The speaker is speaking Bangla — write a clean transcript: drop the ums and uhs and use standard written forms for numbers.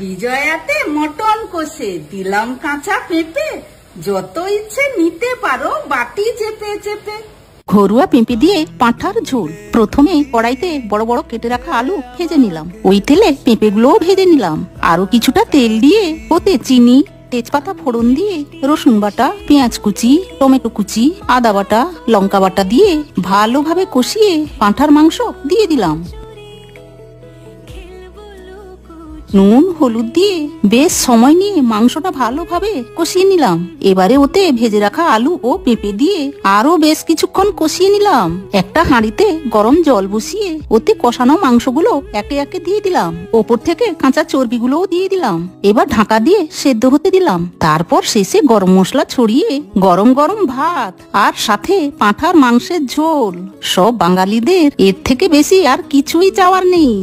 বিজয়াতে মটন কষে দিলাম কাঁচা পেঁপে, যত ইচ্ছে নিতে পারো বাটি চেপে চেপে। ঘরোয়া পেঁপে দিয়ে পাঁঠার ঝোল। প্রথমে কড়াইতে বড় বড় কেটে রাখা আলু ভেজে নিলাম। ওই তেলে পেঁপেগুলোও ভেজে নিলাম। আরো কিছুটা তেল দিয়ে ওতে চিনি, তেজপাতা ফোড়ন দিয়ে রসুন বাটা, পেঁয়াজ কুচি, টমেটো কুচি, আদা বাটা, লঙ্কা বাটা দিয়ে ভালোভাবে কষিয়ে পাঁঠার মাংস দিয়ে দিলাম। নুন হলুদ দিয়ে বেশ সময় নিয়ে মাংসটা ভালোভাবে কষিয়ে নিলাম। এবারে ওতে ভেজে রাখা আলু ও পেঁপে দিয়ে আরো বেশ কিছুক্ষণ কষিয়ে নিলাম। একটা হাঁড়িতে গরম জল বসিয়ে ওতে কষানো মাংসগুলো একে একে দিয়ে দিলাম। ওপর থেকে কাঁচা চর্বিগুলোও দিয়ে দিলাম। এবার ঢাকা দিয়ে সেদ্ধ হতে দিলাম। তারপর শেষে গরম মশলা ছড়িয়ে গরম গরম ভাত আর সাথে পাঁঠার মাংসের ঝোল। সব বাঙালিদের এর থেকে বেশি আর কিছুই চাওয়ার নেই।